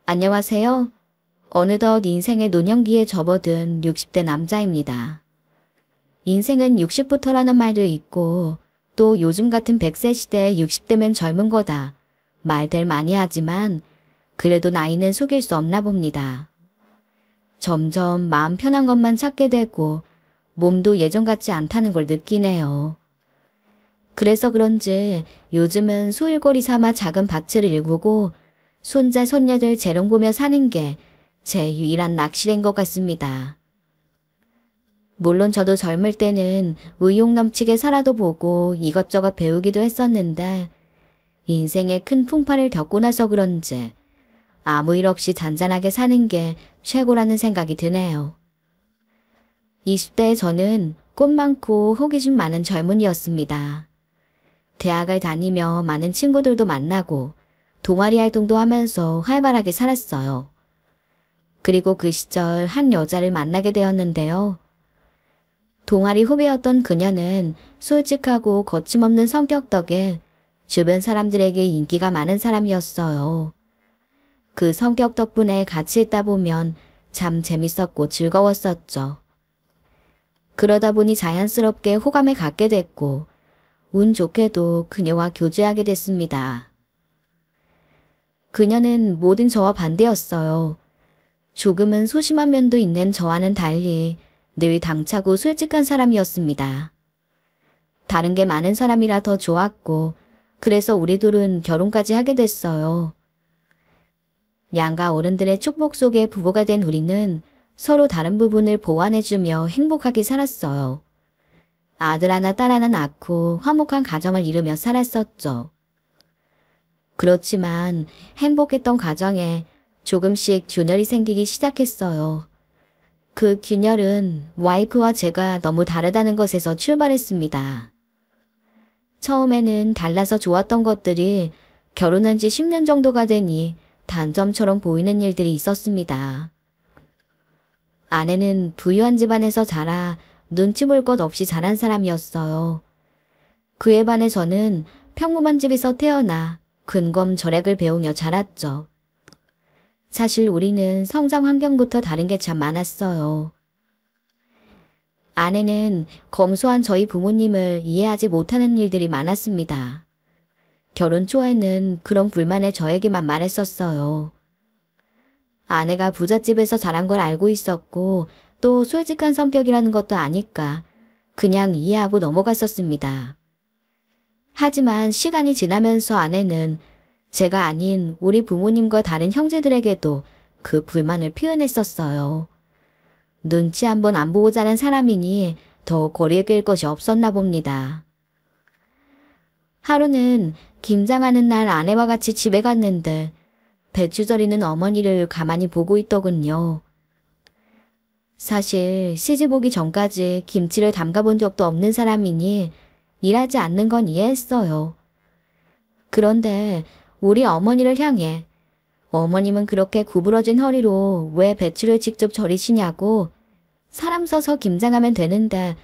안녕하세요. 어느덧 인생의 노년기에 접어든 60대 남자입니다. 인생은 60부터라는 말도 있고 또 요즘 같은 100세 시대에 60대면 젊은 거다 말들 많이 하지만 그래도 나이는 속일 수 없나 봅니다. 점점 마음 편한 것만 찾게 되고 몸도 예전 같지 않다는 걸 느끼네요. 그래서 그런지 요즘은 소일거리 삼아 작은 밭을 일구고 손자 손녀들 재롱 보며 사는 게 제 유일한 낚시인 것 같습니다. 물론 저도 젊을 때는 의욕 넘치게 살아도 보고 이것저것 배우기도 했었는데 인생의 큰 풍파를 겪고 나서 그런지 아무 일 없이 잔잔하게 사는 게 최고라는 생각이 드네요. 20대의 저는 꿈 많고 호기심 많은 젊은이였습니다. 대학을 다니며 많은 친구들도 만나고 동아리 활동도 하면서 활발하게 살았어요. 그리고 그 시절 한 여자를 만나게 되었는데요. 동아리 후배였던 그녀는 솔직하고 거침없는 성격 덕에 주변 사람들에게 인기가 많은 사람이었어요. 그 성격 덕분에 같이 있다 보면 참 재밌었고 즐거웠었죠. 그러다 보니 자연스럽게 호감을 갖게 됐고 운 좋게도 그녀와 교제하게 됐습니다. 그녀는 모든 저와 반대였어요. 조금은 소심한 면도 있는 저와는 달리 늘 당차고 솔직한 사람이었습니다. 다른 게 많은 사람이라 더 좋았고 그래서 우리 둘은 결혼까지 하게 됐어요. 양가 어른들의 축복 속에 부부가 된 우리는 서로 다른 부분을 보완해주며 행복하게 살았어요. 아들 하나 딸 하나 낳고 화목한 가정을 이루며 살았었죠. 그렇지만 행복했던 가정에 조금씩 균열이 생기기 시작했어요. 그 균열은 와이프와 제가 너무 다르다는 것에서 출발했습니다. 처음에는 달라서 좋았던 것들이 결혼한 지 10년 정도가 되니 단점처럼 보이는 일들이 있었습니다. 아내는 부유한 집안에서 자라 눈치 볼 것 없이 자란 사람이었어요. 그에 반해 저는 평범한 집에서 태어나 근검절약을 배우며 자랐죠. 사실 우리는 성장 환경부터 다른 게 참 많았어요. 아내는 검소한 저희 부모님을 이해하지 못하는 일들이 많았습니다. 결혼 초에는 그런 불만을 저에게만 말했었어요. 아내가 부잣집에서 자란 걸 알고 있었고 또 솔직한 성격이라는 것도 아니까 그냥 이해하고 넘어갔었습니다. 하지만 시간이 지나면서 아내는 제가 아닌 우리 부모님과 다른 형제들에게도 그 불만을 표현했었어요. 눈치 한번 안 보고 자란 사람이니 더 거리에 낄 것이 없었나 봅니다. 하루는 김장하는 날 아내와 같이 집에 갔는데 배추 절이는 어머니를 가만히 보고 있더군요. 사실 시집 오기 전까지 김치를 담가본 적도 없는 사람이니 일하지 않는 건 이해했어요. 그런데 우리 어머니를 향해 어머님은 그렇게 구부러진 허리로 왜 배추를 직접 절이시냐고 사람 써서 김장하면 되는데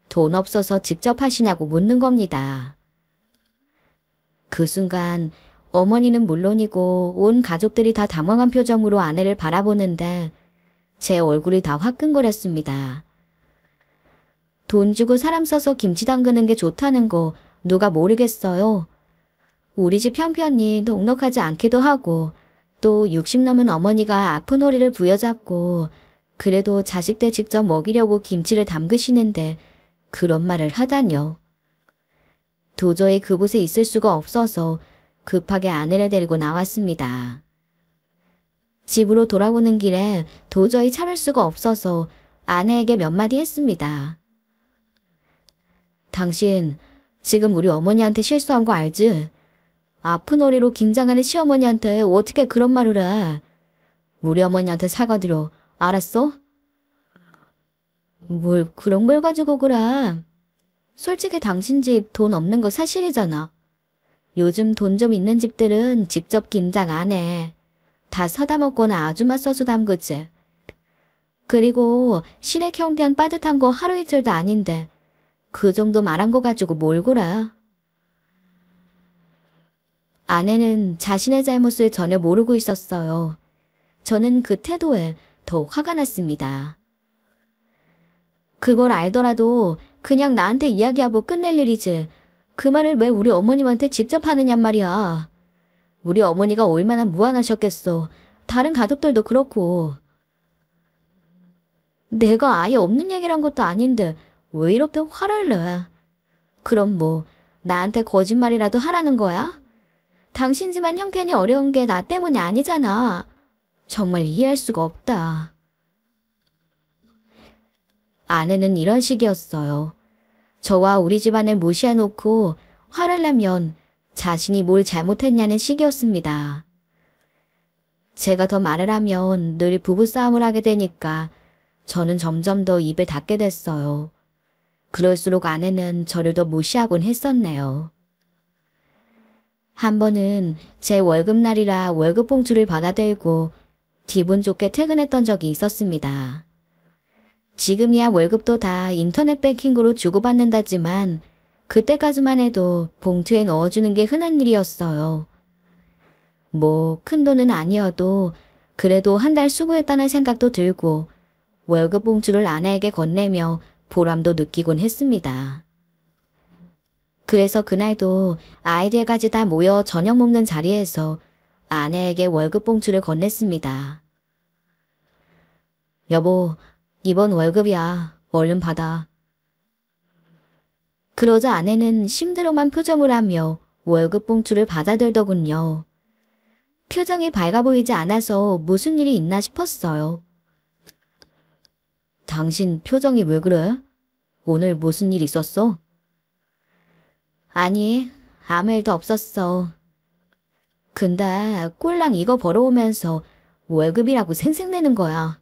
돈 없어서 직접 하시냐고 묻는 겁니다. 그 순간 어머니는 물론이고 온 가족들이 다 당황한 표정으로 아내를 바라보는데 제 얼굴이 다 화끈거렸습니다. 돈 주고 사람 써서 김치 담그는 게 좋다는 거 누가 모르겠어요. 우리 집 형편이 넉넉하지 않기도 하고 또 60 넘은 어머니가 아픈 허리를 부여잡고 그래도 자식들 직접 먹이려고 김치를 담그시는데 그런 말을 하다뇨. 도저히 그곳에 있을 수가 없어서 급하게 아내를 데리고 나왔습니다. 집으로 돌아오는 길에 도저히 참을 수가 없어서 아내에게 몇 마디 했습니다. 당신 지금 우리 어머니한테 실수한 거 알지? 아픈 허리로 김장하는 시어머니한테 어떻게 그런 말을 해? 우리 어머니한테 사과드려. 알았어? 뭘 그런 걸 가지고 그래? 솔직히 당신 집 돈 없는 거 사실이잖아. 요즘 돈 좀 있는 집들은 직접 김장 안 해. 다 사다 먹거나 아줌마 써서 담그지. 그리고 시댁 형편 빠듯한 거 하루 이틀도 아닌데 그 정도 말한 거 가지고 뭘 그래? 아내는 자신의 잘못을 전혀 모르고 있었어요. 저는 그 태도에 더 화가 났습니다. 그걸 알더라도 그냥 나한테 이야기하고 끝낼 일이지. 그 말을 왜 우리 어머님한테 직접 하느냔 말이야. 우리 어머니가 얼마나 무안하셨겠어. 다른 가족들도 그렇고. 내가 아예 없는 얘기란 것도 아닌데 왜 이렇게 화를 내? 그럼 뭐 나한테 거짓말이라도 하라는 거야? 당신 집안 형편이 어려운 게 나 때문이 아니잖아. 정말 이해할 수가 없다. 아내는 이런 식이었어요. 저와 우리 집안을 무시해놓고 화를 내면 자신이 뭘 잘못했냐는 식이었습니다. 제가 더 말을 하면 늘 부부싸움을 하게 되니까 저는 점점 더 입을 닫게 됐어요. 그럴수록 아내는 저를 더 무시하곤 했었네요. 한 번은 제 월급날이라 월급 봉투를 받아들고 기분 좋게 퇴근했던 적이 있었습니다. 지금이야 월급도 다 인터넷 뱅킹으로 주고받는다지만 그때까지만 해도 봉투에 넣어주는 게 흔한 일이었어요. 뭐 큰 돈은 아니어도 그래도 한 달 수고했다는 생각도 들고 월급 봉투를 아내에게 건네며 보람도 느끼곤 했습니다. 그래서 그날도 아이들까지 다 모여 저녁 먹는 자리에서 아내에게 월급 봉투를 건넸습니다. 여보, 이번 월급이야. 얼른 받아. 그러자 아내는 심드렁한 표정을 하며 월급 봉투를 받아들더군요. 표정이 밝아 보이지 않아서 무슨 일이 있나 싶었어요. 당신 표정이 왜 그래? 오늘 무슨 일 있었어? 아니, 아무 일도 없었어. 근데 꼴랑 이거 벌어오면서 월급이라고 생색내는 거야.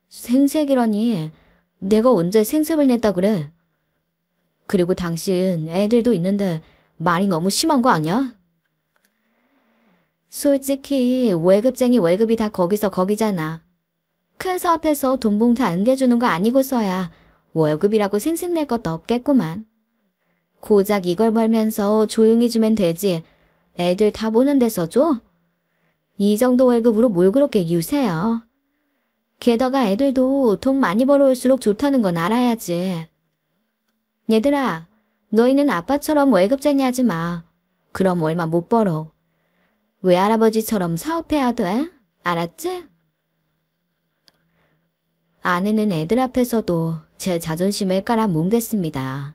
생색이라니, 내가 언제 생색을 냈다 그래? 그리고 당신 애들도 있는데 말이 너무 심한 거 아니야? 솔직히 월급쟁이 월급이 다 거기서 거기잖아. 큰 사업해서 돈 봉투 안 대주는 거 아니고서야 월급이라고 생색낼 것도 없겠구만. 고작 이걸 벌면서 조용히 주면 되지. 애들 다 보는 데서 줘? 이 정도 월급으로 뭘 그렇게 유세요. 게다가 애들도 돈 많이 벌어올수록 좋다는 건 알아야지. 얘들아, 너희는 아빠처럼 월급쟁이 하지 마. 그럼 얼마 못 벌어. 외할아버지처럼 사업해야 돼. 알았지? 아내는 애들 앞에서도 제 자존심을 깔아뭉갰습니다.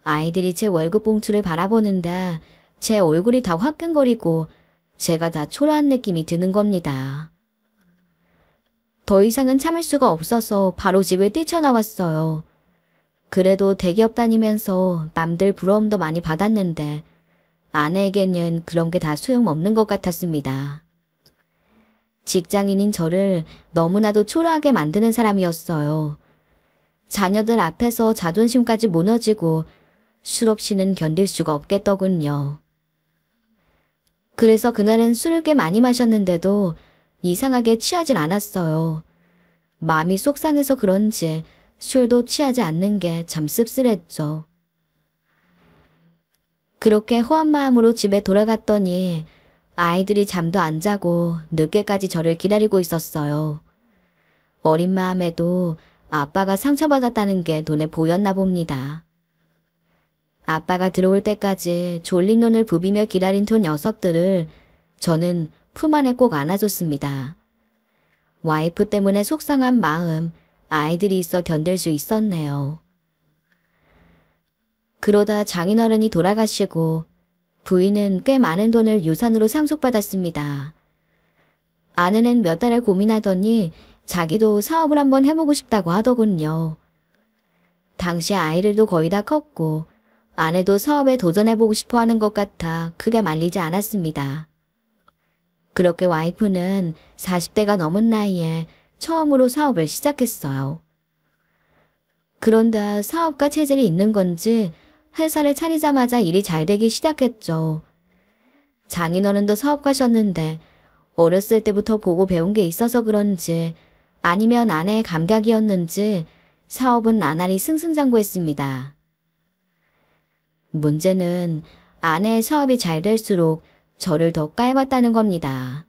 아이들이 제 월급 봉투를 바라보는데 제 얼굴이 다 화끈거리고 제가 다 초라한 느낌이 드는 겁니다. 더 이상은 참을 수가 없어서 바로 집을 뛰쳐나왔어요. 그래도 대기업 다니면서 남들 부러움도 많이 받았는데 아내에게는 그런 게 다 소용없는 것 같았습니다. 직장인인 저를 너무나도 초라하게 만드는 사람이었어요. 자녀들 앞에서 자존심까지 무너지고 술 없이는 견딜 수가 없겠더군요. 그래서 그날은 술을 꽤 많이 마셨는데도 이상하게 취하질 않았어요. 마음이 속상해서 그런지 술도 취하지 않는 게 참 씁쓸했죠. 그렇게 허한 마음으로 집에 돌아갔더니 아이들이 잠도 안 자고 늦게까지 저를 기다리고 있었어요. 어린 마음에도 아빠가 상처받았다는 게 눈에 보였나 봅니다. 아빠가 들어올 때까지 졸린 눈을 부비며 기다린 두 녀석들을 저는 품 안에 꼭 안아줬습니다. 와이프 때문에 속상한 마음, 아이들이 있어 견딜 수 있었네요. 그러다 장인어른이 돌아가시고 부인은 꽤 많은 돈을 유산으로 상속받았습니다. 아내는 몇 달을 고민하더니 자기도 사업을 한번 해보고 싶다고 하더군요. 당시 아이들도 거의 다 컸고 아내도 사업에 도전해보고 싶어 하는 것 같아 크게 말리지 않았습니다. 그렇게 와이프는 40대가 넘은 나이에 처음으로 사업을 시작했어요. 그런데 사업가 체질이 있는 건지 회사를 차리자마자 일이 잘 되기 시작했죠. 장인어른도 사업가셨는데 어렸을 때부터 보고 배운 게 있어서 그런지 아니면 아내의 감각이었는지 사업은 나날이 승승장구했습니다. 문제는 아내의 사업이 잘 될수록 저를 더 깔봤다는 겁니다.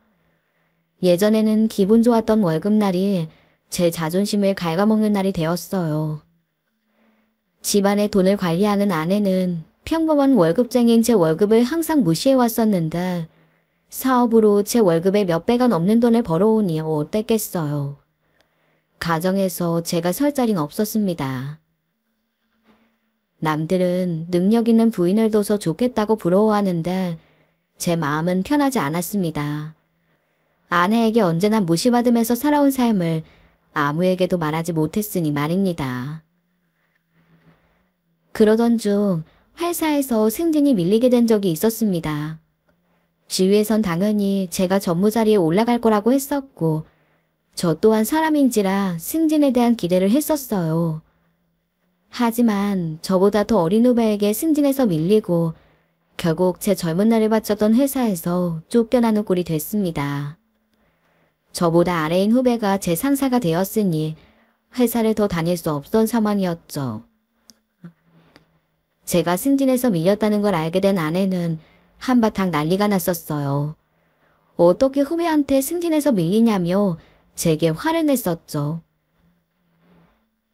예전에는 기분 좋았던 월급날이 제 자존심을 갉아먹는 날이 되었어요. 집안의 돈을 관리하는 아내는 평범한 월급쟁이인 제 월급을 항상 무시해왔었는데 사업으로 제 월급의 몇 배가 넘는 돈을 벌어오니 어땠겠어요. 가정에서 제가 설 자리는 없었습니다. 남들은 능력 있는 부인을 둬서 좋겠다고 부러워하는데 제 마음은 편하지 않았습니다. 아내에게 언제나 무시받으면서 살아온 삶을 아무에게도 말하지 못했으니 말입니다. 그러던 중 회사에서 승진이 밀리게 된 적이 있었습니다. 지위에선 당연히 제가 전무 자리에 올라갈 거라고 했었고 저 또한 사람인지라 승진에 대한 기대를 했었어요. 하지만 저보다 더 어린 후배에게 승진해서 밀리고 결국 제 젊은 날을 바쳤던 회사에서 쫓겨나는 꼴이 됐습니다. 저보다 아래인 후배가 제 상사가 되었으니 회사를 더 다닐 수 없던 상황이었죠. 제가 승진해서 밀렸다는 걸 알게 된 아내는 한바탕 난리가 났었어요. 어떻게 후배한테 승진해서 밀리냐며 제게 화를 냈었죠.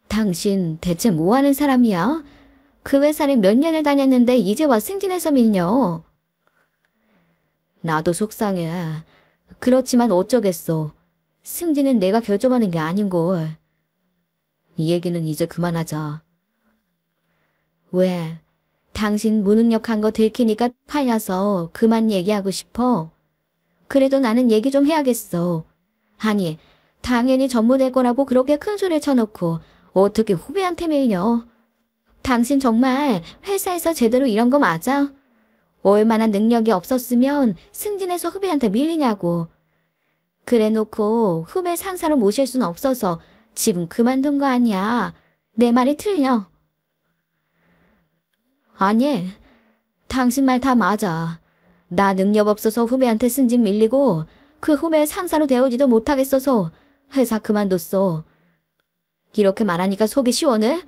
당신 대체 뭐하는 사람이야? 그 회사를 몇 년을 다녔는데 이제 와 승진해서 밀려. 나도 속상해. 그렇지만 어쩌겠어. 승진은 내가 결정하는 게 아닌걸. 이 얘기는 이제 그만하자. 왜? 당신 무능력한 거 들키니까 팔려서 그만 얘기하고 싶어? 그래도 나는 얘기 좀 해야겠어. 아니, 당연히 전무될 거라고 그렇게 큰 소리를 쳐놓고 어떻게 후배한테 밀려? 당신 정말 회사에서 제대로 일한 거 맞아? 얼마나 능력이 없었으면 승진해서 후배한테 밀리냐고. 그래놓고 후배 상사로 모실 순 없어서 지금 그만둔 거 아니야. 내 말이 틀려. 아니, 당신 말 다 맞아. 나 능력 없어서 후배한테 승진 밀리고 그 후배 상사로 되어지도 못하겠어서 회사 그만뒀어. 이렇게 말하니까 속이 시원해?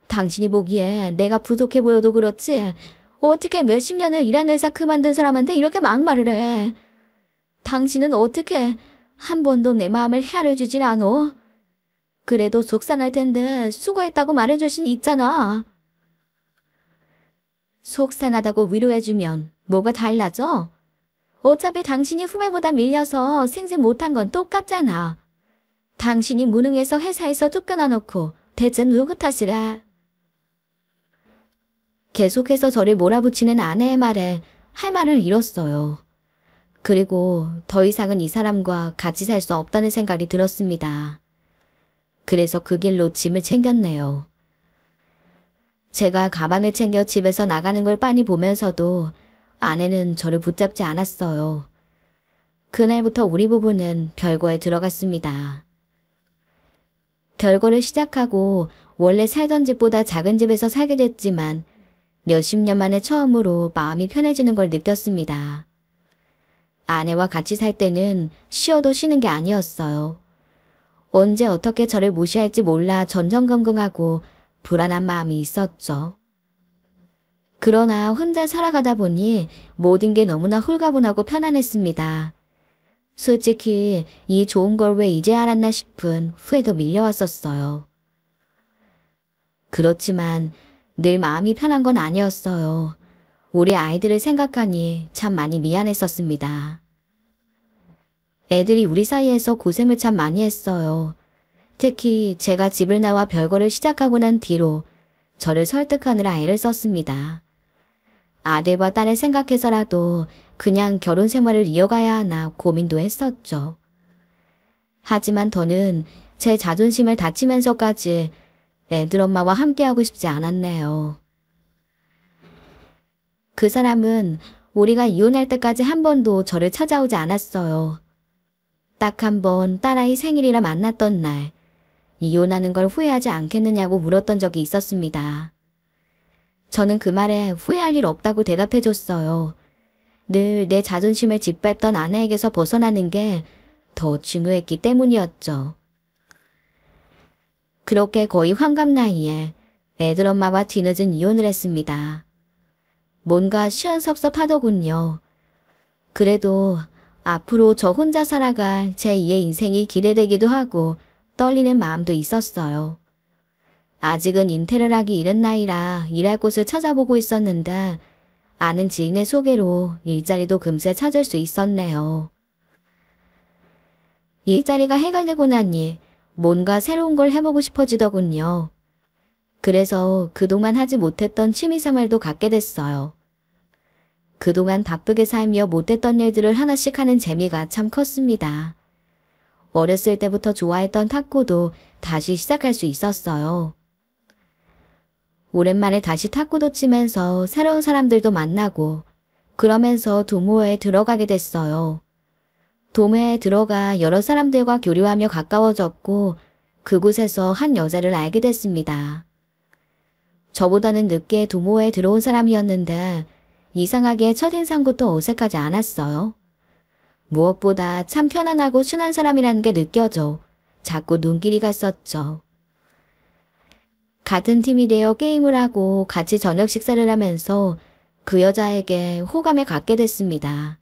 당신이 보기에 내가 부족해 보여도 그렇지 어떻게 몇십 년을 일한 회사 그만둔 사람한테 이렇게 막말을 해. 당신은 어떻게 한 번도 내 마음을 헤아려 주질 않어? 그래도 속상할 텐데 수고했다고 말해줄 순 있잖아. 속상하다고 위로해주면 뭐가 달라져? 어차피 당신이 후배보다 밀려서 승진 못한 건 똑같잖아. 당신이 무능해서 회사에서 쫓겨나 놓고 대체 누구 탓이라. 계속해서 저를 몰아붙이는 아내의 말에 할 말을 잃었어요. 그리고 더 이상은 이 사람과 같이 살 수 없다는 생각이 들었습니다. 그래서 그 길로 짐을 챙겼네요. 제가 가방을 챙겨 집에서 나가는 걸 빤히 보면서도 아내는 저를 붙잡지 않았어요. 그날부터 우리 부부는 별거에 들어갔습니다. 별거를 시작하고 원래 살던 집보다 작은 집에서 살게 됐지만 몇십 년 만에 처음으로 마음이 편해지는 걸 느꼈습니다. 아내와 같이 살 때는 쉬어도 쉬는 게 아니었어요. 언제 어떻게 저를 무시할지 몰라 전전긍긍하고 불안한 마음이 있었죠. 그러나 혼자 살아가다 보니 모든 게 너무나 홀가분하고 편안했습니다. 솔직히 이 좋은 걸 왜 이제 알았나 싶은 후회도 밀려왔었어요. 그렇지만 늘 마음이 편한 건 아니었어요. 우리 아이들을 생각하니 참 많이 미안했었습니다. 애들이 우리 사이에서 고생을 참 많이 했어요. 특히 제가 집을 나와 별거를 시작하고 난 뒤로 저를 설득하느라 애를 썼습니다. 아들과 딸을 생각해서라도 그냥 결혼 생활을 이어가야 하나 고민도 했었죠. 하지만 더는 제 자존심을 다치면서까지 애들 엄마와 함께하고 싶지 않았네요. 그 사람은 우리가 이혼할 때까지 한 번도 저를 찾아오지 않았어요. 딱 한 번 딸아이 생일이라 만났던 날 이혼하는 걸 후회하지 않겠느냐고 물었던 적이 있었습니다. 저는 그 말에 후회할 일 없다고 대답해줬어요. 늘 내 자존심을 짓밟던 아내에게서 벗어나는 게 더 중요했기 때문이었죠. 그렇게 거의 환갑 나이에 애들 엄마와 뒤늦은 이혼을 했습니다. 뭔가 시원섭섭하더군요. 그래도 앞으로 저 혼자 살아갈 제2의 인생이 기대되기도 하고 떨리는 마음도 있었어요. 아직은 잉태를 하기 이른 나이라 일할 곳을 찾아보고 있었는데 아는 지인의 소개로 일자리도 금세 찾을 수 있었네요. 일자리가 해결되고 나니 뭔가 새로운 걸 해보고 싶어지더군요. 그래서 그동안 하지 못했던 취미생활도 갖게 됐어요. 그동안 바쁘게 살며 못했던 일들을 하나씩 하는 재미가 참 컸습니다. 어렸을 때부터 좋아했던 탁구도 다시 시작할 수 있었어요. 오랜만에 다시 탁구도 치면서 새로운 사람들도 만나고 그러면서 도모에 들어가게 됐어요. 도모에 들어가 여러 사람들과 교류하며 가까워졌고 그곳에서 한 여자를 알게 됐습니다. 저보다는 늦게 도모에 들어온 사람이었는데 이상하게 첫인상부터 어색하지 않았어요. 무엇보다 참 편안하고 순한 사람이라는 게 느껴져 자꾸 눈길이 갔었죠. 같은 팀이 되어 게임을 하고 같이 저녁 식사를 하면서 그 여자에게 호감을 갖게 됐습니다.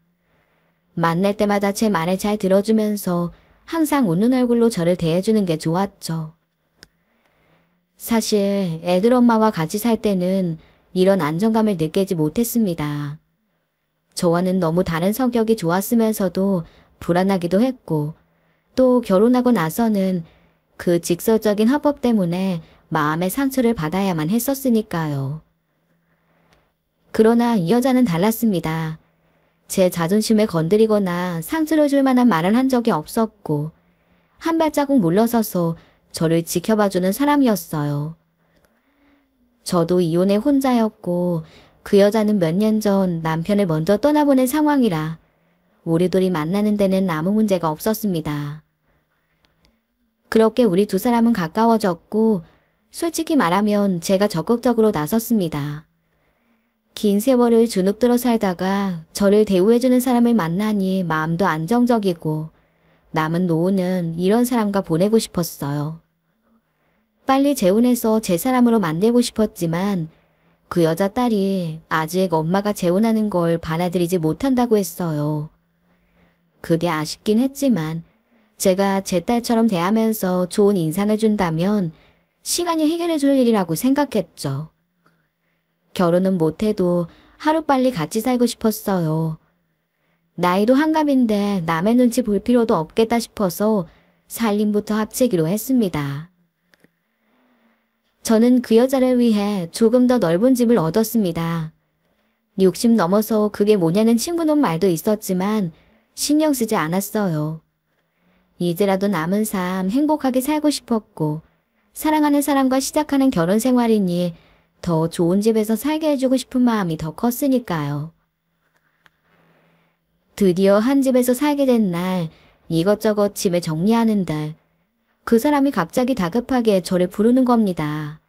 만날 때마다 제 말을 잘 들어주면서 항상 웃는 얼굴로 저를 대해주는 게 좋았죠. 사실 애들 엄마와 같이 살 때는 이런 안정감을 느끼지 못했습니다. 저와는 너무 다른 성격이 좋았으면서도 불안하기도 했고 또 결혼하고 나서는 그 직설적인 화법 때문에 마음의 상처를 받아야만 했었으니까요. 그러나 이 여자는 달랐습니다. 제 자존심을 건드리거나 상처를 줄 만한 말을 한 적이 없었고 한 발자국 물러서서 저를 지켜봐주는 사람이었어요. 저도 이혼해 혼자였고 그 여자는 몇 년 전 남편을 먼저 떠나보낸 상황이라 우리 둘이 만나는 데는 아무 문제가 없었습니다. 그렇게 우리 두 사람은 가까워졌고 솔직히 말하면 제가 적극적으로 나섰습니다. 긴 세월을 주눅들어 살다가 저를 대우해주는 사람을 만나니 마음도 안정적이고 남은 노후는 이런 사람과 보내고 싶었어요. 빨리 재혼해서 제 사람으로 만들고 싶었지만 그 여자 딸이 아직 엄마가 재혼하는 걸 받아들이지 못한다고 했어요. 그게 아쉽긴 했지만 제가 제 딸처럼 대하면서 좋은 인상을 준다면 시간이 해결해 줄 일이라고 생각했죠. 결혼은 못해도 하루빨리 같이 살고 싶었어요. 나이도 한갑인데 남의 눈치 볼 필요도 없겠다 싶어서 살림부터 합치기로 했습니다. 저는 그 여자를 위해 조금 더 넓은 집을 얻었습니다. 60 넘어서 그게 뭐냐는 친구놈 말도 있었지만 신경 쓰지 않았어요. 이제라도 남은 삶 행복하게 살고 싶었고 사랑하는 사람과 시작하는 결혼 생활이니 더 좋은 집에서 살게 해주고 싶은 마음이 더 컸으니까요. 드디어 한 집에서 살게 된 날 이것저것 짐을 정리하는데 그 사람이 갑자기 다급하게 저를 부르는 겁니다.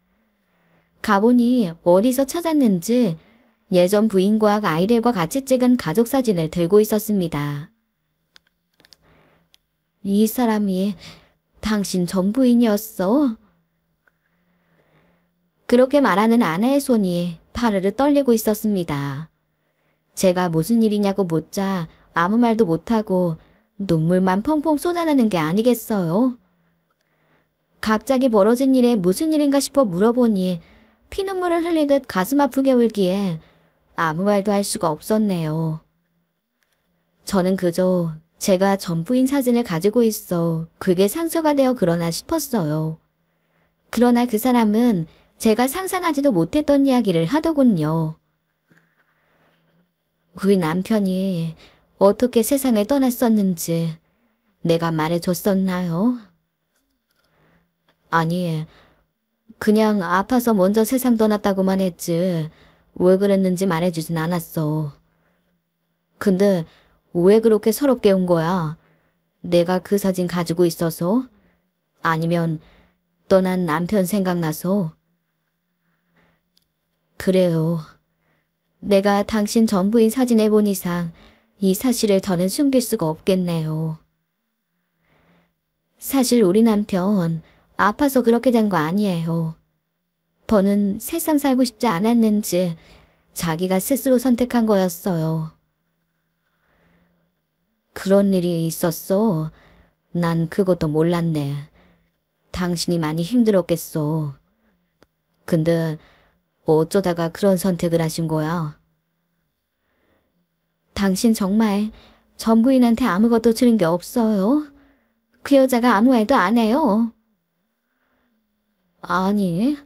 가보니 어디서 찾았는지 예전 부인과 아이들과 같이 찍은 가족사진을 들고 있었습니다. 이 사람이 당신 전 부인이었어? 그렇게 말하는 아내의 손이 파르르 떨리고 있었습니다. 제가 무슨 일이냐고 묻자 아무 말도 못하고 눈물만 펑펑 쏟아내는 게 아니겠어요? 갑자기 벌어진 일에 무슨 일인가 싶어 물어보니 피눈물을 흘리듯 가슴 아프게 울기에 아무 말도 할 수가 없었네요. 저는 그저 제가 전 부인 사진을 가지고 있어 그게 상처가 되어 그러나 싶었어요. 그러나 그 사람은 제가 상상하지도 못했던 이야기를 하더군요. 우리 남편이 어떻게 세상을 떠났었는지 내가 말해줬었나요? 아니, 그냥 아파서 먼저 세상 떠났다고만 했지 왜 그랬는지 말해주진 않았어. 근데 왜 그렇게 서럽게 온 거야? 내가 그 사진 가지고 있어서? 아니면 떠난 남편 생각나서? 그래요. 내가 당신 전부인 사진을 본 이상 이 사실을 더는 숨길 수가 없겠네요. 사실 우리 남편 아파서 그렇게 된 거 아니에요. 더는 세상 살고 싶지 않았는지 자기가 스스로 선택한 거였어요. 그런 일이 있었어. 난 그것도 몰랐네. 당신이 많이 힘들었겠어. 근데 어쩌다가 그런 선택을 하신 거야? 당신 정말 전 부인한테 아무것도 들은 게 없어요? 그 여자가 아무 말도 안 해요. 아니,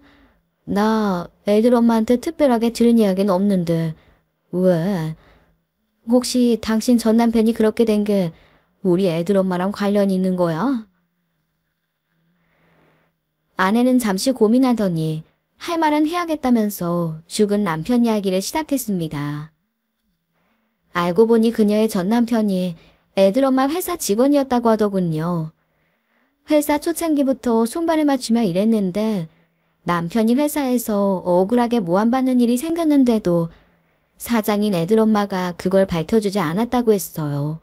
나 애들 엄마한테 특별하게 들은 이야기는 없는데 왜? 혹시 당신 전 남편이 그렇게 된 게 우리 애들 엄마랑 관련이 있는 거야? 아내는 잠시 고민하더니 할 말은 해야겠다면서 죽은 남편 이야기를 시작했습니다. 알고 보니 그녀의 전 남편이 애들 엄마 회사 직원이었다고 하더군요. 회사 초창기부터 손발을 맞추며 일했는데 남편이 회사에서 억울하게 모함받는 일이 생겼는데도 사장인 애들 엄마가 그걸 밝혀주지 않았다고 했어요.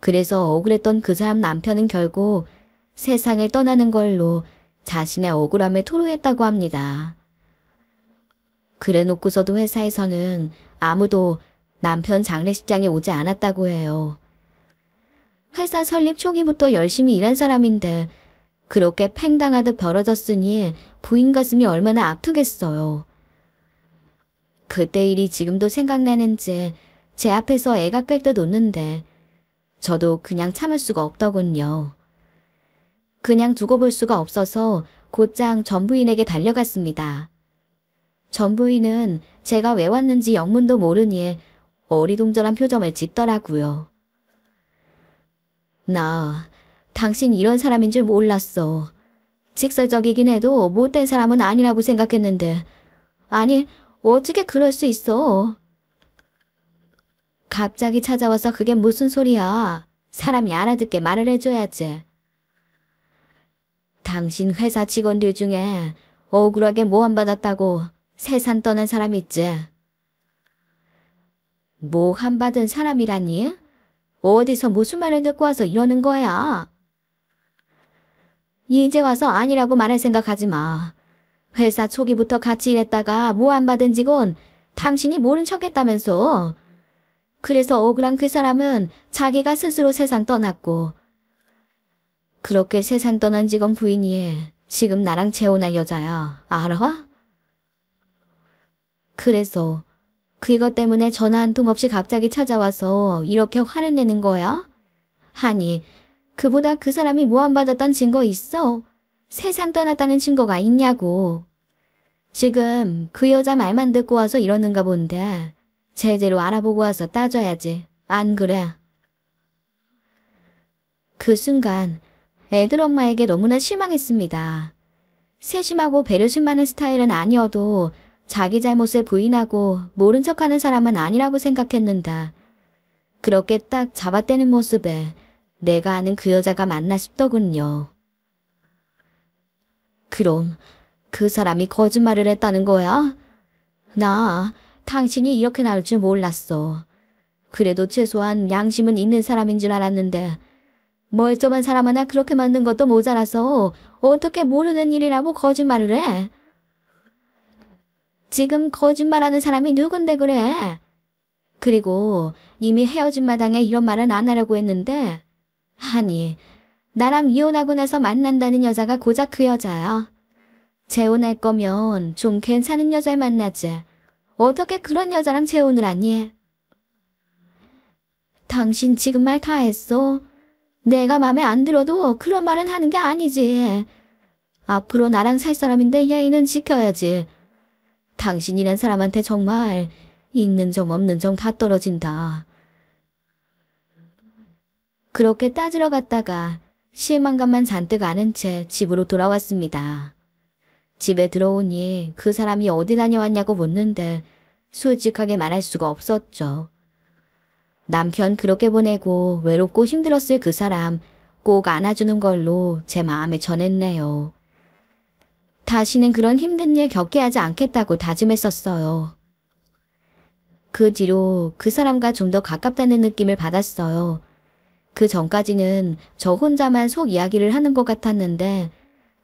그래서 억울했던 그 사람 남편은 결국 세상을 떠나는 걸로 자신의 억울함을 토로했다고 합니다. 그래 놓고서도 회사에서는 아무도 남편 장례식장에 오지 않았다고 해요. 회사 설립 초기부터 열심히 일한 사람인데 그렇게 팽당하듯 벌어졌으니 부인 가슴이 얼마나 아프겠어요. 그때 일이 지금도 생각나는지 제 앞에서 애가 꿰듯 웃는데 저도 그냥 참을 수가 없더군요. 그냥 두고 볼 수가 없어서 곧장 전 부인에게 달려갔습니다. 전 부인은 제가 왜 왔는지 영문도 모르니 어리둥절한 표정을 짓더라고요. 나 당신 이런 사람인 줄 몰랐어. 직설적이긴 해도 못된 사람은 아니라고 생각했는데 아니 어떻게 그럴 수 있어? 갑자기 찾아와서 그게 무슨 소리야. 사람이 알아듣게 말을 해줘야지. 당신 회사 직원들 중에 억울하게 모함받았다고 세상 떠난 사람 있지? 모함받은 사람이라니? 어디서 무슨 말을 듣고 와서 이러는 거야? 이제 와서 아니라고 말할 생각하지 마. 회사 초기부터 같이 일했다가 모함받은 직원 당신이 모른 척했다면서. 그래서 억울한 그 사람은 자기가 스스로 세상 떠났고 그렇게 세상 떠난 직원 부인이 지금 나랑 재혼할 여자야. 알아? 그래서 그것 때문에 전화 한 통 없이 갑자기 찾아와서 이렇게 화를 내는 거야? 아니, 그보다 그 사람이 모함받았던 증거 있어? 세상 떠났다는 증거가 있냐고. 지금 그 여자 말만 듣고 와서 이러는가 본데 제대로 알아보고 와서 따져야지. 안 그래? 그 순간 애들 엄마에게 너무나 실망했습니다. 세심하고 배려심 많은 스타일은 아니어도 자기 잘못을 부인하고 모른 척하는 사람은 아니라고 생각했는데 그렇게 딱 잡아떼는 모습에 내가 아는 그 여자가 맞나 싶더군요. 그럼 그 사람이 거짓말을 했다는 거야? 나 당신이 이렇게 나올 줄 몰랐어. 그래도 최소한 양심은 있는 사람인 줄 알았는데 멀쩡한 사람 하나 그렇게 만든 것도 모자라서 어떻게 모르는 일이라고 거짓말을 해? 지금 거짓말하는 사람이 누군데 그래? 그리고 이미 헤어진 마당에 이런 말은 안 하려고 했는데 아니, 나랑 이혼하고 나서 만난다는 여자가 고작 그 여자야. 재혼할 거면 좀 괜찮은 여자를 만나지. 어떻게 그런 여자랑 재혼을 하니? 당신 지금 말 다 했어? 내가 맘에 안 들어도 그런 말은 하는 게 아니지. 앞으로 나랑 살 사람인데 예의는 지켜야지. 당신이란 사람한테 정말 있는 정 없는 정 다 떨어진다. 그렇게 따지러 갔다가 실망감만 잔뜩 아는 채 집으로 돌아왔습니다. 집에 들어오니 그 사람이 어디 다녀왔냐고 묻는데 솔직하게 말할 수가 없었죠. 남편 그렇게 보내고 외롭고 힘들었을 그 사람 꼭 안아주는 걸로 제 마음에 전했네요. 다시는 그런 힘든 일 겪게 하지 않겠다고 다짐했었어요. 그 뒤로 그 사람과 좀 더 가깝다는 느낌을 받았어요. 그 전까지는 저 혼자만 속 이야기를 하는 것 같았는데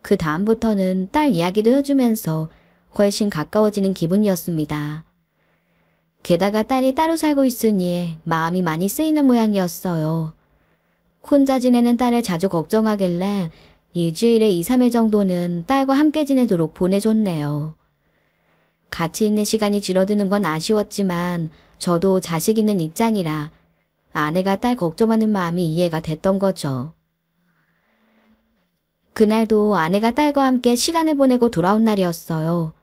그 다음부터는 딸 이야기도 해주면서 훨씬 가까워지는 기분이었습니다. 게다가 딸이 따로 살고 있으니 마음이 많이 쓰이는 모양이었어요. 혼자 지내는 딸을 자주 걱정하길래 일주일에 2, 3일 정도는 딸과 함께 지내도록 보내줬네요. 같이 있는 시간이 줄어드는 건 아쉬웠지만 저도 자식 있는 입장이라 아내가 딸 걱정하는 마음이 이해가 됐던 거죠. 그날도 아내가 딸과 함께 시간을 보내고 돌아온 날이었어요.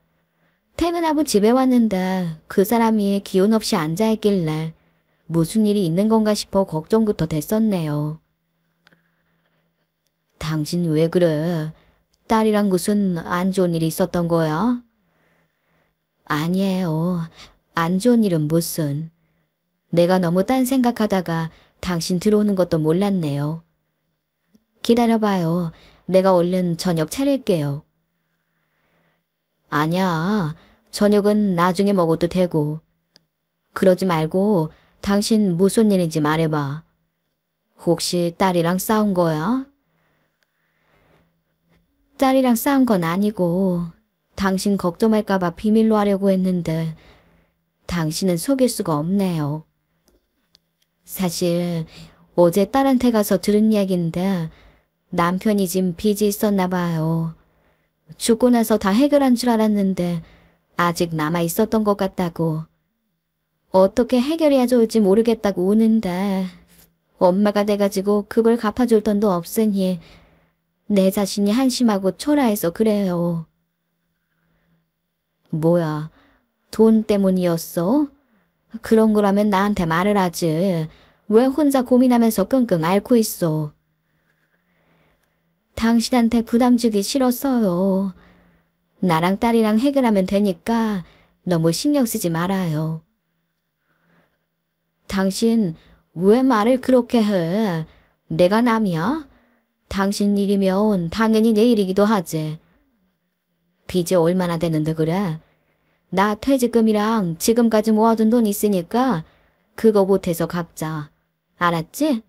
퇴근하고 집에 왔는데 그 사람이 기운 없이 앉아있길래 무슨 일이 있는 건가 싶어 걱정부터 됐었네요. 당신 왜 그래? 딸이랑 무슨 안 좋은 일이 있었던 거야? 아니에요. 안 좋은 일은 무슨. 내가 너무 딴 생각하다가 당신 들어오는 것도 몰랐네요. 기다려봐요. 내가 얼른 저녁 차릴게요. 아니야. 저녁은 나중에 먹어도 되고. 그러지 말고 당신 무슨 일인지 말해봐. 혹시 딸이랑 싸운 거야? 딸이랑 싸운 건 아니고 당신 걱정할까봐 비밀로 하려고 했는데 당신은 속일 수가 없네요. 사실 어제 딸한테 가서 들은 이야기인데 남편이 진 빚이 있었나 봐요. 죽고 나서 다 해결한 줄 알았는데 아직 남아 있었던 것 같다고. 어떻게 해결해야 좋을지 모르겠다고 우는데 엄마가 돼가지고 그걸 갚아줄 돈도 없으니 내 자신이 한심하고 초라해서 그래요. 뭐야, 돈 때문이었어? 그런 거라면 나한테 말을 하지. 왜 혼자 고민하면서 끙끙 앓고 있어? 당신한테 부담 주기 싫었어요. 나랑 딸이랑 해결하면 되니까 너무 신경 쓰지 말아요. 당신 왜 말을 그렇게 해? 내가 남이야? 당신 일이면 당연히 내 일이기도 하지. 빚이 얼마나 되는데 그래? 나 퇴직금이랑 지금까지 모아둔 돈 있으니까 그거 보태서 갚자. 알았지?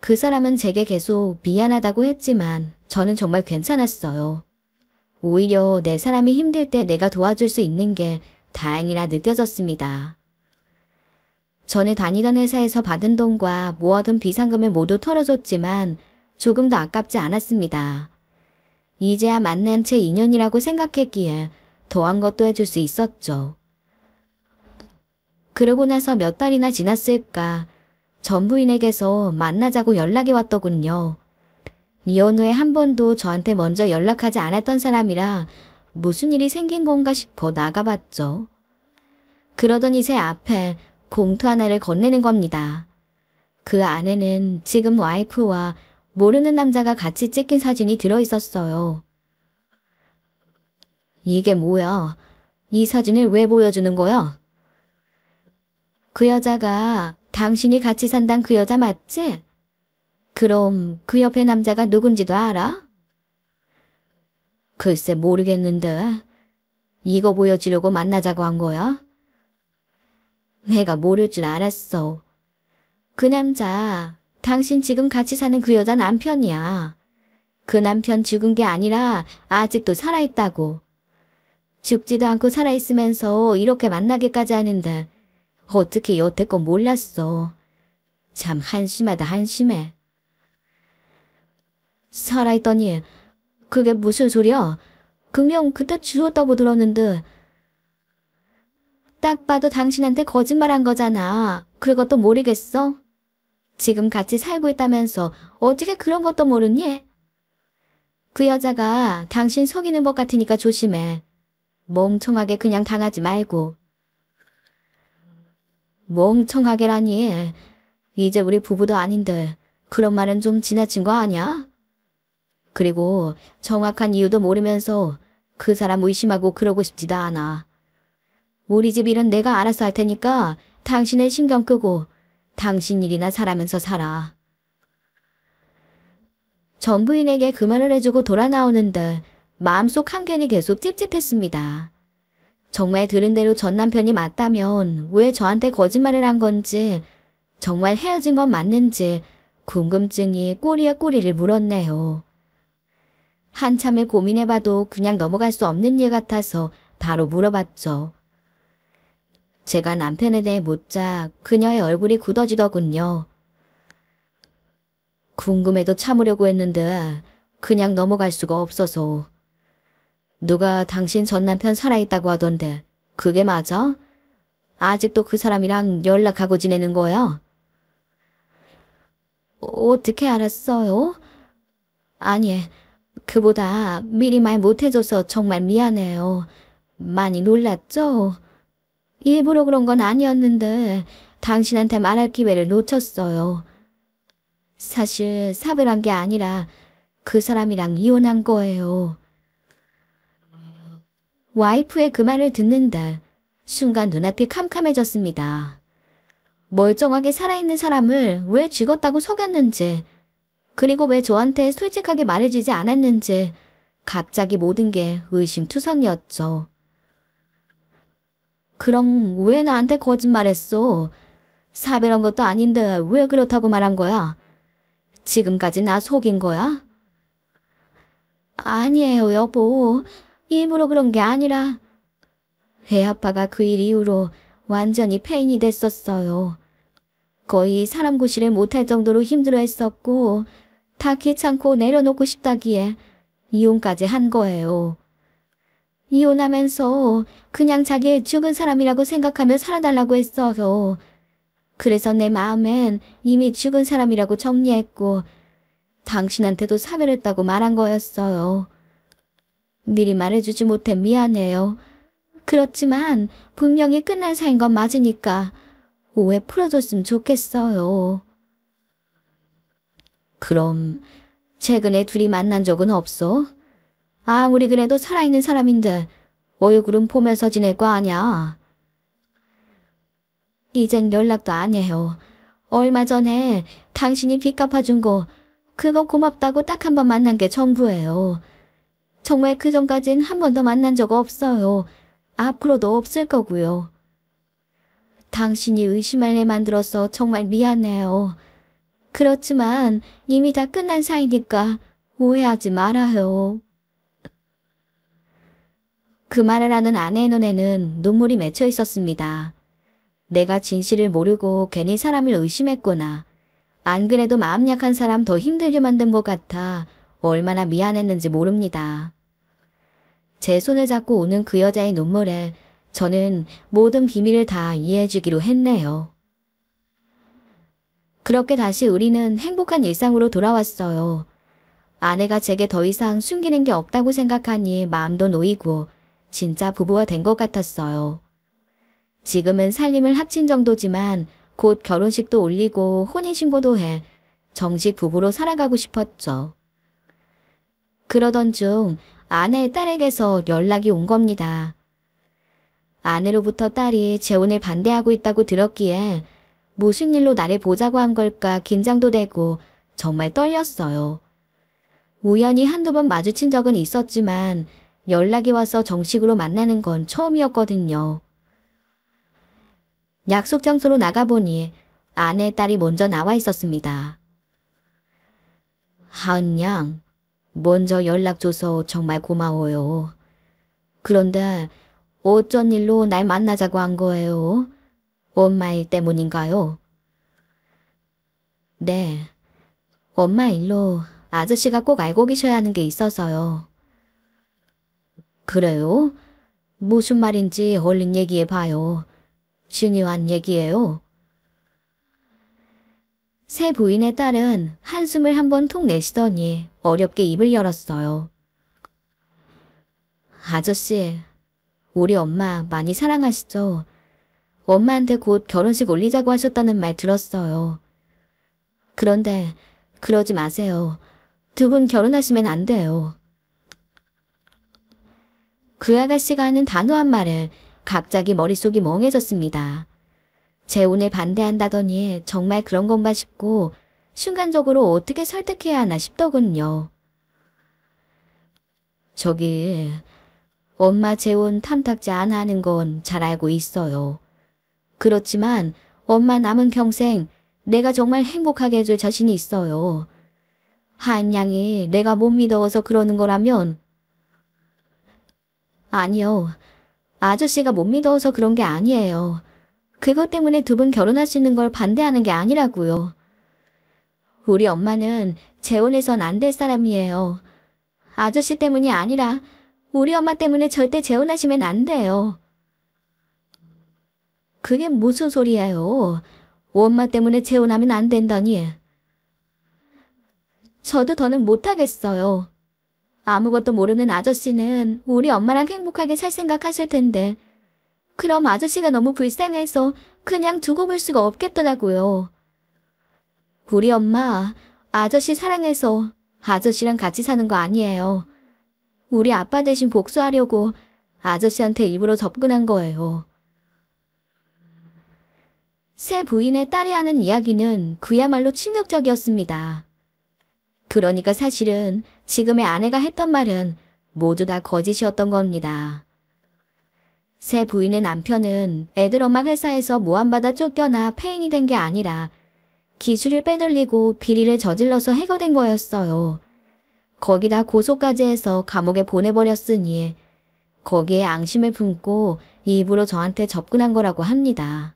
그 사람은 제게 계속 미안하다고 했지만 저는 정말 괜찮았어요. 오히려 내 사람이 힘들 때 내가 도와줄 수 있는 게 다행이라 느껴졌습니다. 전에 다니던 회사에서 받은 돈과 모아둔 비상금을 모두 털어줬지만 조금도 아깝지 않았습니다. 이제야 만난 채 인연이라고 생각했기에 더한 것도 해줄 수 있었죠. 그러고 나서 몇 달이나 지났을까 전 부인에게서 만나자고 연락이 왔더군요. 이혼 후에 한 번도 저한테 먼저 연락하지 않았던 사람이라 무슨 일이 생긴 건가 싶어 나가봤죠. 그러더니 제 앞에 봉투 하나를 건네는 겁니다. 그 안에는 지금 와이프와 모르는 남자가 같이 찍힌 사진이 들어있었어요. 이게 뭐야? 이 사진을 왜 보여주는 거야? 그 여자가 당신이 같이 산단 그 여자 맞지? 그럼 그 옆에 남자가 누군지도 알아? 글쎄 모르겠는데. 이거 보여주려고 만나자고 한 거야? 내가 모를 줄 알았어. 그 남자, 당신 지금 같이 사는 그 여자 남편이야. 그 남편 죽은 게 아니라 아직도 살아있다고. 죽지도 않고 살아있으면서 이렇게 만나기까지 하는데 어떻게 여태껏 몰랐어. 참 한심하다 한심해. 살아있더니 그게 무슨 소리야? 분명 그때 죽었다고 들었는데. 딱 봐도 당신한테 거짓말한 거잖아. 그것도 모르겠어? 지금 같이 살고 있다면서 어떻게 그런 것도 모르니? 그 여자가 당신 속이는 것 같으니까 조심해. 멍청하게 그냥 당하지 말고. 멍청하게라니. 이제 우리 부부도 아닌데 그런 말은 좀 지나친 거 아니야? 그리고 정확한 이유도 모르면서 그 사람 의심하고 그러고 싶지도 않아. 우리 집 일은 내가 알아서 할 테니까 당신의 신경 끄고 당신 일이나 살아면서 살아. 전 부인에게 그 말을 해주고 돌아 나오는데 마음속 한켠이 계속 찝찝했습니다. 정말 들은 대로 전 남편이 맞다면 왜 저한테 거짓말을 한 건지, 정말 헤어진 건 맞는지 궁금증이 꼬리에 꼬리를 물었네요. 한참을 고민해봐도 그냥 넘어갈 수 없는 일 같아서 바로 물어봤죠. 제가 남편에 대해 묻자 그녀의 얼굴이 굳어지더군요. 궁금해도 참으려고 했는데 그냥 넘어갈 수가 없어서. 누가 당신 전 남편 살아있다고 하던데 그게 맞아? 아직도 그 사람이랑 연락하고 지내는 거야? 어떻게 알았어요? 아니, 그보다 미리 말 못해줘서 정말 미안해요. 많이 놀랐죠? 일부러 그런 건 아니었는데 당신한테 말할 기회를 놓쳤어요. 사실 사별한 게 아니라 그 사람이랑 이혼한 거예요. 와이프의 그 말을 듣는다. 순간 눈앞이 캄캄해졌습니다. 멀쩡하게 살아있는 사람을 왜 죽었다고 속였는지, 그리고 왜 저한테 솔직하게 말해주지 않았는지 갑자기 모든 게 의심투성이었죠. 그럼 왜 나한테 거짓말했어? 사별한 것도 아닌데 왜 그렇다고 말한 거야? 지금까지 나 속인 거야? 아니에요, 여보. 일부러 그런 게 아니라 애 아빠가 그 일 이후로 완전히 폐인이 됐었어요. 거의 사람 구실을 못할 정도로 힘들어했었고 다 귀찮고 내려놓고 싶다기에 이혼까지 한 거예요. 이혼하면서 그냥 자기 죽은 사람이라고 생각하며 살아달라고 했어요. 그래서 내 마음엔 이미 죽은 사람이라고 정리했고 당신한테도 사별했다고 말한 거였어요. 미리 말해주지 못해 미안해요. 그렇지만 분명히 끝난 사이인 건 맞으니까 오해 풀어줬으면 좋겠어요. 그럼 최근에 둘이 만난 적은 없어? 아무리 그래도 살아있는 사람인데 얼굴은 보면서 지낼 거 아냐? 이젠 연락도 안 해요. 얼마 전에 당신이 빚 갚아준 거 그거 고맙다고 딱 한 번 만난 게 전부예요. 정말 그 전까진 한 번도 만난 적 없어요. 앞으로도 없을 거고요. 당신이 의심할 애 만들어서 정말 미안해요. 그렇지만 이미 다 끝난 사이니까 오해하지 말아요. 그 말을 하는 아내의 눈에는 눈물이 맺혀 있었습니다. 내가 진실을 모르고 괜히 사람을 의심했구나. 안 그래도 마음 약한 사람 더 힘들게 만든 것 같아 얼마나 미안했는지 모릅니다. 제 손을 잡고 오는 그 여자의 눈물에 저는 모든 비밀을 다 이해해주기로 했네요. 그렇게 다시 우리는 행복한 일상으로 돌아왔어요. 아내가 제게 더 이상 숨기는 게 없다고 생각하니 마음도 놓이고 진짜 부부가 된 것 같았어요. 지금은 살림을 합친 정도지만 곧 결혼식도 올리고 혼인신고도 해 정식 부부로 살아가고 싶었죠. 그러던 중 아내의 딸에게서 연락이 온 겁니다. 아내로부터 딸이 재혼을 반대하고 있다고 들었기에 무슨 일로 나를 보자고 한 걸까 긴장도 되고 정말 떨렸어요. 우연히 한두 번 마주친 적은 있었지만 연락이 와서 정식으로 만나는 건 처음이었거든요. 약속 장소로 나가보니 아내의 딸이 먼저 나와 있었습니다. 하은 양, 먼저 연락 줘서 정말 고마워요. 그런데 어쩐 일로 날 만나자고 한 거예요? 엄마 일 때문인가요? 네, 엄마 일로 아저씨가 꼭 알고 계셔야 하는 게 있어서요. 그래요? 무슨 말인지 얼른 얘기해봐요. 중요한 얘기예요. 새 부인의 딸은 한숨을 한번 톡 내쉬더니 어렵게 입을 열었어요. 아저씨, 우리 엄마 많이 사랑하시죠? 엄마한테 곧 결혼식 올리자고 하셨다는 말 들었어요. 그런데 그러지 마세요. 두 분 결혼하시면 안 돼요. 그 아가씨가 하는 단호한 말에 갑자기 머릿속이 멍해졌습니다. 재혼에 반대한다더니 정말 그런 건가 싶고 순간적으로 어떻게 설득해야 하나 싶더군요. 저기 엄마 재혼 탐탁지 않아 하는 건 잘 알고 있어요. 그렇지만 엄마 남은 평생 내가 정말 행복하게 해줄 자신이 있어요. 하은 양이 내가 못 믿어서 그러는 거라면 아니요. 아저씨가 못 믿어서 그런 게 아니에요. 그것 때문에 두 분 결혼하시는 걸 반대하는 게 아니라고요. 우리 엄마는 재혼해선 안 될 사람이에요. 아저씨 때문이 아니라 우리 엄마 때문에 절대 재혼하시면 안 돼요. 그게 무슨 소리예요? 엄마 때문에 재혼하면 안 된다니. 저도 더는 못하겠어요. 아무것도 모르는 아저씨는 우리 엄마랑 행복하게 살 생각하실 텐데 그럼 아저씨가 너무 불쌍해서 그냥 두고 볼 수가 없겠더라고요. 우리 엄마 아저씨 사랑해서 아저씨랑 같이 사는 거 아니에요. 우리 아빠 대신 복수하려고 아저씨한테 일부러 접근한 거예요. 새 부인의 딸이 하는 이야기는 그야말로 충격적이었습니다. 그러니까 사실은 지금의 아내가 했던 말은 모두 다 거짓이었던 겁니다. 새 부인의 남편은 애들 엄마 회사에서 모함받아 쫓겨나 폐인이 된 게 아니라 기술을 빼돌리고 비리를 저질러서 해고된 거였어요. 거기다 고소까지 해서 감옥에 보내버렸으니 거기에 앙심을 품고 일부러 저한테 접근한 거라고 합니다.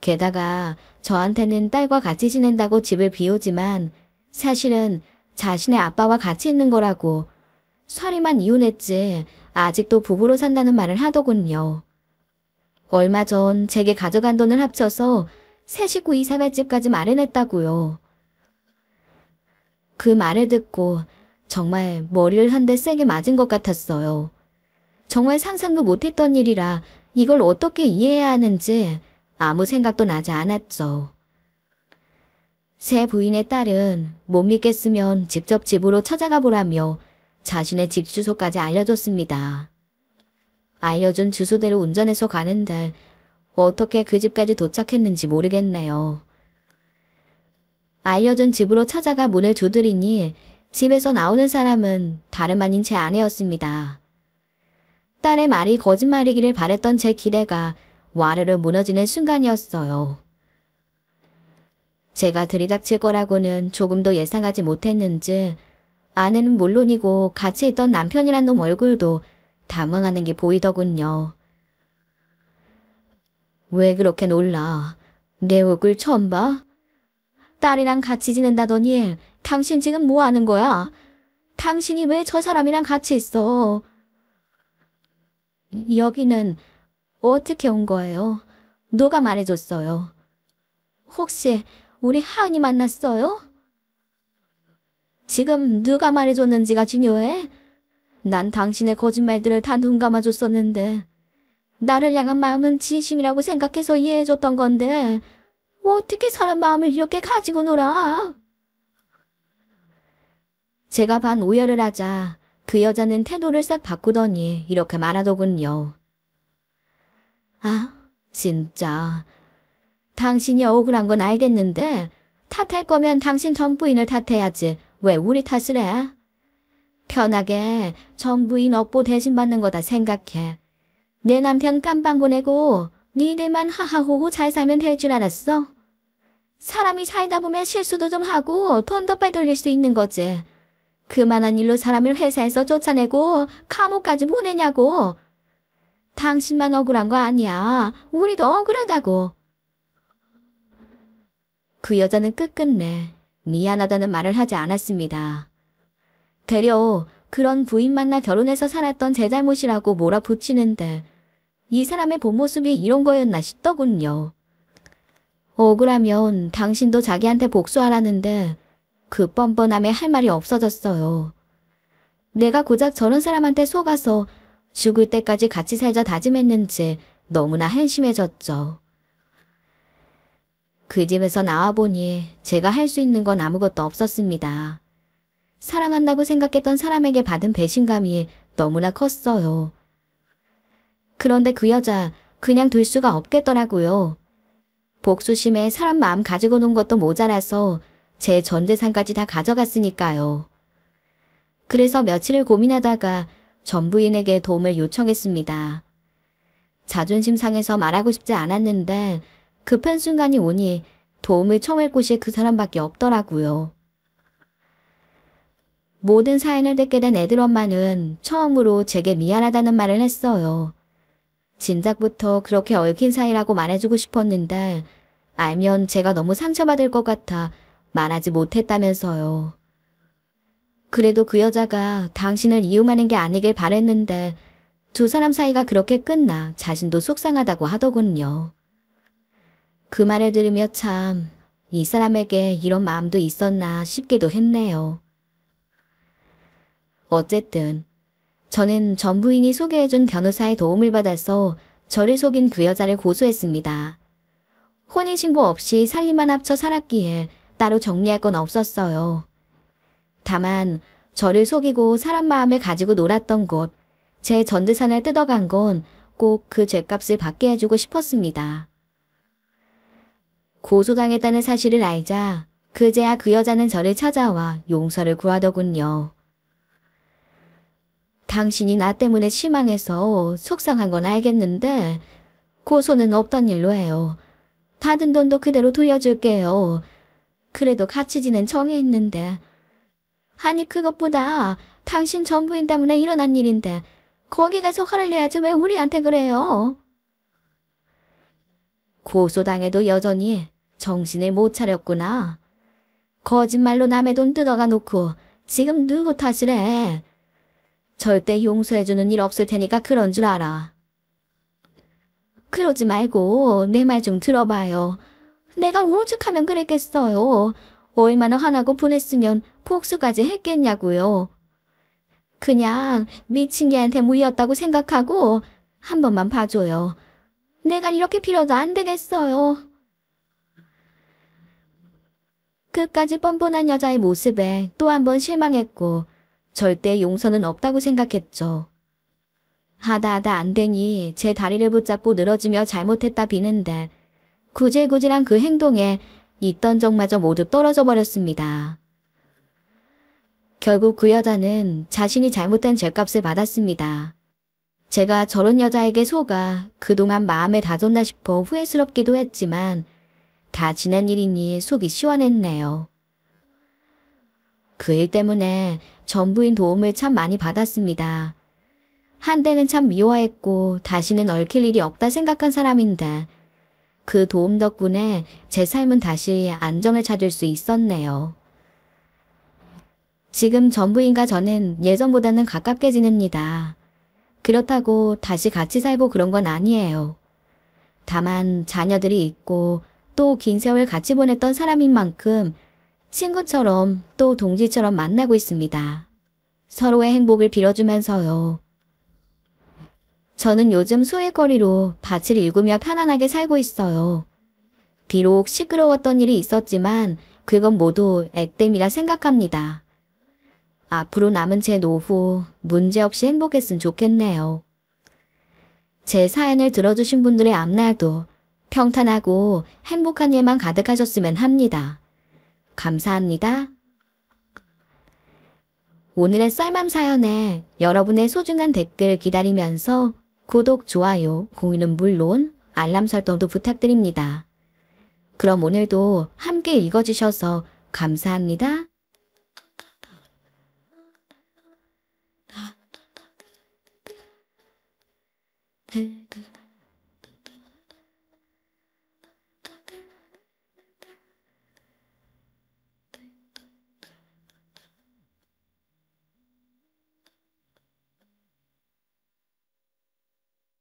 게다가 저한테는 딸과 같이 지낸다고 집을 비우지만 사실은 자신의 아빠와 같이 있는 거라고 설이만 이혼했지 아직도 부부로 산다는 말을 하더군요. 얼마 전 제게 가져간 돈을 합쳐서 새 식구 이사갈 집까지 마련했다고요. 그 말을 듣고 정말 머리를 한 대 세게 맞은 것 같았어요. 정말 상상도 못했던 일이라 이걸 어떻게 이해해야 하는지 아무 생각도 나지 않았죠. 새 부인의 딸은 못 믿겠으면 직접 집으로 찾아가 보라며 자신의 집 주소까지 알려줬습니다. 알려준 주소대로 운전해서 가는데 어떻게 그 집까지 도착했는지 모르겠네요. 알려준 집으로 찾아가 문을 두드리니 집에서 나오는 사람은 다름 아닌 제 아내였습니다. 딸의 말이 거짓말이기를 바랬던 제 기대가 와르르 무너지는 순간이었어요. 제가 들이닥칠 거라고는 조금도 예상하지 못했는지 아내는 물론이고 같이 있던 남편이란 놈 얼굴도 당황하는 게 보이더군요. 왜 그렇게 놀라? 내 얼굴 처음 봐? 딸이랑 같이 지낸다더니 당신 지금 뭐 하는 거야? 당신이 왜 저 사람이랑 같이 있어? 여기는 어떻게 온 거예요? 누가 말해줬어요? 혹시 우리 하은이 만났어요? 지금 누가 말해줬는지가 중요해? 난 당신의 거짓말들을 다 눈 감아줬었는데 나를 향한 마음은 진심이라고 생각해서 이해해줬던 건데 어떻게 사람 마음을 이렇게 가지고 놀아? 제가 반 오열을 하자 그 여자는 태도를 싹 바꾸더니 이렇게 말하더군요. 아, 진짜. 당신이 억울한 건 알겠는데 탓할 거면 당신 전 부인을 탓해야지. 왜 우리 탓을 해? 편하게 전 부인 업보 대신 받는 거다 생각해. 내 남편 깜빵 보내고 니들만 하하호호 잘 살면 될 줄 알았어? 사람이 살다 보면 실수도 좀 하고 돈도 빼돌릴 수 있는 거지. 그만한 일로 사람을 회사에서 쫓아내고 감옥까지 보내냐고. 당신만 억울한 거 아니야. 우리도 억울하다고. 그 여자는 끝끝내 미안하다는 말을 하지 않았습니다. 되려 그런 부인 만나 결혼해서 살았던 제 잘못이라고 몰아붙이는데 이 사람의 본 모습이 이런 거였나 싶더군요. 억울하면 당신도 자기한테 복수하라는데 그 뻔뻔함에 할 말이 없어졌어요. 내가 고작 저런 사람한테 속아서 죽을 때까지 같이 살자 다짐했는지 너무나 한심해졌죠. 그 집에서 나와보니 제가 할 수 있는 건 아무것도 없었습니다. 사랑한다고 생각했던 사람에게 받은 배신감이 너무나 컸어요. 그런데 그 여자 그냥 둘 수가 없겠더라고요. 복수심에 사람 마음 가지고 논 것도 모자라서 제 전 재산까지 다 가져갔으니까요. 그래서 며칠을 고민하다가 전 부인에게 도움을 요청했습니다. 자존심 상해서 말하고 싶지 않았는데 급한 순간이 오니 도움을 청할 곳이 그 사람밖에 없더라고요. 모든 사연을 듣게 된 애들 엄마는 처음으로 제게 미안하다는 말을 했어요. 진작부터 그렇게 얽힌 사이라고 말해주고 싶었는데 알면 제가 너무 상처받을 것 같아 말하지 못했다면서요. 그래도 그 여자가 당신을 이용하는 게 아니길 바랬는데 두 사람 사이가 그렇게 끝나 자신도 속상하다고 하더군요. 그 말을 들으며 참 이 사람에게 이런 마음도 있었나 싶기도 했네요. 어쨌든 저는 전 부인이 소개해준 변호사의 도움을 받아서 저를 속인 그 여자를 고소했습니다. 혼인신고 없이 살림만 합쳐 살았기에 따로 정리할 건 없었어요. 다만 저를 속이고 사람 마음을 가지고 놀았던 곳, 제 전재산을 뜯어간 건 꼭 그 죗값을 받게 해주고 싶었습니다. 고소당했다는 사실을 알자 그제야 그 여자는 저를 찾아와 용서를 구하더군요. 당신이 나 때문에 실망해서 속상한 건 알겠는데 고소는 없던 일로 해요. 받은 돈도 그대로 돌려줄게요. 그래도 같이 지낸 정이 있는데. 아니 그것보다 당신 전 부인 때문에 일어난 일인데 거기 가서 화를 내야지 왜 우리한테 그래요? 고소당해도 여전히 정신을 못 차렸구나. 거짓말로 남의 돈 뜯어가 놓고 지금 누구 탓이래? 절대 용서해주는 일 없을 테니까 그런 줄 알아. 그러지 말고 내 말 좀 들어봐요. 내가 오죽하면 그랬겠어요. 얼마나 화나고 분했으면 복수까지 했겠냐고요. 그냥 미친 개한테 물렸다고 생각하고 한 번만 봐줘요. 내가 이렇게 빌어도 안 되겠어요. 끝까지 뻔뻔한 여자의 모습에 또 한 번 실망했고 절대 용서는 없다고 생각했죠. 하다 안 되니 제 다리를 붙잡고 늘어지며 잘못했다 비는데 구질구질한 그 행동에 있던 적마저 모두 떨어져 버렸습니다. 결국 그 여자는 자신이 잘못된 죗값을 받았습니다. 제가 저런 여자에게 속아 그동안 마음에 다졌나 싶어 후회스럽기도 했지만 다 지난 일이니 속이 시원했네요. 그 일 때문에 전 부인 도움을 참 많이 받았습니다. 한때는 참 미워했고 다시는 얽힐 일이 없다 생각한 사람인데 그 도움 덕분에 제 삶은 다시 안정을 찾을 수 있었네요. 지금 전 부인과 저는 예전보다는 가깝게 지냅니다. 그렇다고 다시 같이 살고 그런 건 아니에요. 다만 자녀들이 있고 또 긴 세월 같이 보냈던 사람인 만큼 친구처럼 또 동지처럼 만나고 있습니다. 서로의 행복을 빌어주면서요. 저는 요즘 소일거리로 밭을 일구며 편안하게 살고 있어요. 비록 시끄러웠던 일이 있었지만 그건 모두 액땜이라 생각합니다. 앞으로 남은 제 노후 문제없이 행복했으면 좋겠네요. 제 사연을 들어주신 분들의 앞날도 평탄하고 행복한 일만 가득하셨으면 합니다. 감사합니다. 오늘의 썰맘 사연에 여러분의 소중한 댓글 기다리면서 구독, 좋아요, 공유는 물론 알람 설정도 부탁드립니다. 그럼 오늘도 함께 읽어주셔서 감사합니다.